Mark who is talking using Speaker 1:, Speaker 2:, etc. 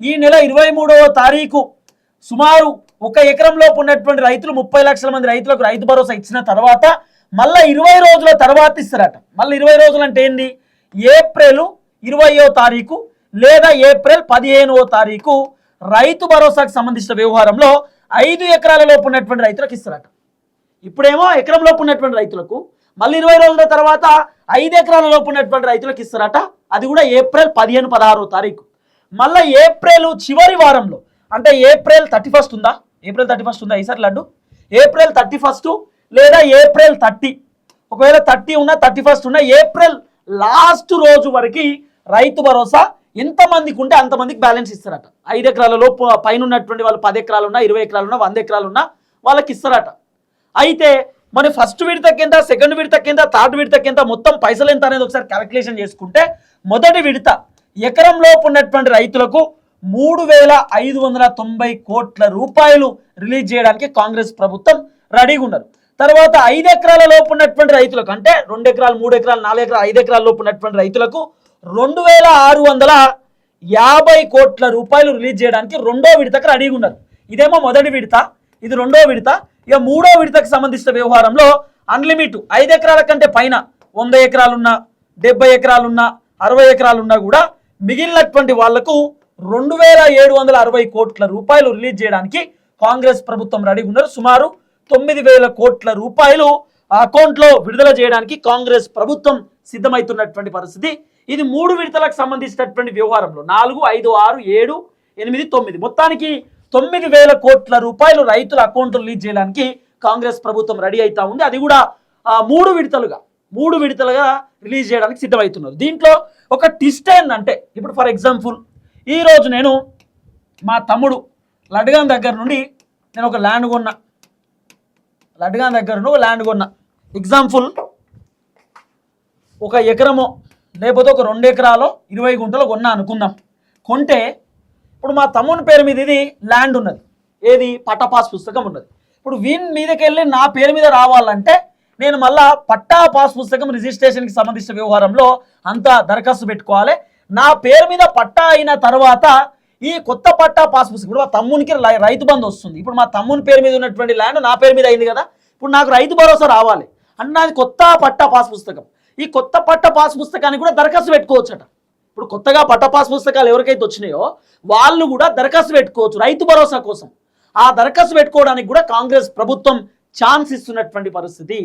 Speaker 1: ఈ నెల 23వ తారీఖు సుమారు 1 ఎకరం లోపు ఉన్నటువంటి రైతులు 30 లక్షల మంది రైతులకు రైతు భరోసా ఇచ్చిన తర్వాత మళ్ళీ 20 రోజుల తర్వాత ఇస్తారట. మళ్ళీ 20 రోజులు అంటే ఏంది? ఏప్రిల్ 20వ తారీఖు లేదా ఏప్రిల్ 15వ తారీఖు రైతు భరోసాకు సంబంధించిన వ్యవహారంలో 5 ఎకరాల లోపు ఉన్నటువంటి రైతులకు ఇస్తారట. ఇప్పుడేమో ఎకరం లోపు ఉన్నటువంటి రైతులకు, మళ్ళీ 20 రోజుల తర్వాత 5 ఎకరాల లోపు ఉన్నటువంటి రైతులకు ఇస్తారట. అది కూడా ఏప్రిల్ 15-16వ తారీఖు. మళ్ళీ ఏప్రిల్ చివరి వారంలో అంటే ఏప్రిల్ 31 ఉందా? ఏప్రిల్ 31 ఉందా ఈసారి లడ్డు? ఏప్రిల్ 31 లేదా ఏప్రిల్ 30, ఒకవేళ 30 ఉన్నా 31 ఉన్నా ఏప్రిల్ లాస్ట్ రోజు వరకు రైతు భరోసా ఎంతమందికి ఉంటే అంతమందికి బ్యాలెన్స్ ఇస్తారట. 5 ఎకరాల లోపు పైన ఉన్నటువంటి వాళ్ళు 10 ఎకరాలు ఉన్నా, 20 ఎకరాలు ఉన్నా, 100 ఎకరాలు ఉన్నా వాళ్ళకి ఇస్తారట. అయితే మరి ఫస్ట్ విడత కింద, సెకండ్ విడత కింద, థర్డ్ విడత కింద మొత్తం పైసలు ఎంత అనేది ఒకసారి క్యాలిక్యులేషన్ చేసుకుంటే మొదటి విడత ఎకరం లోపు ఉన్నటువంటి రైతులకు 3,590 కోట్ల రూపాయలు రిలీజ్ చేయడానికి కాంగ్రెస్ ప్రభుత్వం రెడీగా ఉన్నారు. తర్వాత 5 ఎకరాల లోపు ఉన్నటువంటి రైతులకు అంటే 2 ఎకరాలు, 3 ఎకరాలు, 4 ఎకరాలు, 5 ఎకరాల లోపు ఉన్నటువంటి రైతులకు 2,650 కోట్ల రూపాయలు రిలీజ్ చేయడానికి రెండో విడతకు రెడీగా ఉన్నారు. ఇదేమో మొదటి విడత, ఇది రెండో విడత. ఇక మూడో విడతకు సంబంధించిన వ్యవహారంలో అన్లిమిట్ 5 ఎకరాల కంటే పైన 100 ఎకరాలున్నా, 70 ఎకరాలున్నా, 60 ఎకరాలున్నా కూడా మిగిలినటువంటి వాళ్లకు 2,760 కోట్ల రూపాయలు రిలీజ్ చేయడానికి కాంగ్రెస్ ప్రభుత్వం రెడీగా ఉన్నారు. సుమారు 9,000 కోట్ల రూపాయలు అకౌంట్లో విడుదల చేయడానికి కాంగ్రెస్ ప్రభుత్వం సిద్ధమవుతున్నటువంటి పరిస్థితి. ఇది 3 విడతలకు సంబంధించినటువంటి వ్యవహారంలో 4, 5, 6, 7, 8, 9 మొత్తానికి 9,000 కోట్ల రూపాయలు రైతుల అకౌంట్లో రిలీజ్ చేయడానికి కాంగ్రెస్ ప్రభుత్వం రెడీ అవుతా ఉంది. అది కూడా 3 విడతలుగా రిలీజ్ చేయడానికి సిద్ధమవుతున్నారు. దీంట్లో ఒక ట్విస్ట్ ఏంటంటే ఇప్పుడు ఫర్ ఎగ్జాంపుల్ ఈరోజు నేను మా తమ్ముడు లడ్గాన్ దగ్గర నుండి నేను ఒక ల్యాండ్ కొన్నా. ఎగ్జాంపుల్ ఒక ఎకరమో లేకపోతే ఒక 2 ఎకరాలో 20 గుంటలు కొన్నా అనుకుందాం. కొంటే ఇప్పుడు మా తమ్ముని పేరు మీద ఇది ల్యాండ్ ఉన్నది, ఏది పట్టా పాస్ పుస్తకం ఉన్నది. ఇప్పుడు వీని మీదకి వెళ్ళి నా పేరు మీద రావాలంటే నేను మళ్ళా పట్టా పాస్ పుస్తకం రిజిస్ట్రేషన్కి సంబంధించిన వ్యవహారంలో అంతా దరఖాస్తు పెట్టుకోవాలి. నా పేరు మీద పట్టా అయిన తర్వాత ఈ కొత్త పట్టా పాస్ పుస్తకం ఇప్పుడు మా తమ్మునికి రైతు బంధు వస్తుంది. ఇప్పుడు మా తమ్ముని పేరు మీద ఉన్నటువంటి ల్యాండ్ నా పేరు మీద అయింది కదా, ఇప్పుడు నాకు రైతు భరోసా రావాలి అంటే నాది కొత్త పట్టా పాస్ పుస్తకం. ఈ కొత్త పట్టా పాస్ పుస్తకానికి కూడా దరఖాస్తు పెట్టుకోవచ్చట. ఇప్పుడు కొత్తగా పట్టా పాస్ పుస్తకాలు ఎవరికైతే వచ్చినాయో వాళ్ళు కూడా దరఖాస్తు పెట్టుకోవచ్చు రైతు భరోసా కోసం. ఆ దరఖాస్తు పెట్టుకోవడానికి కూడా కాంగ్రెస్ ప్రభుత్వం ఛాన్స్ ఇస్తున్నటువంటి పరిస్థితి.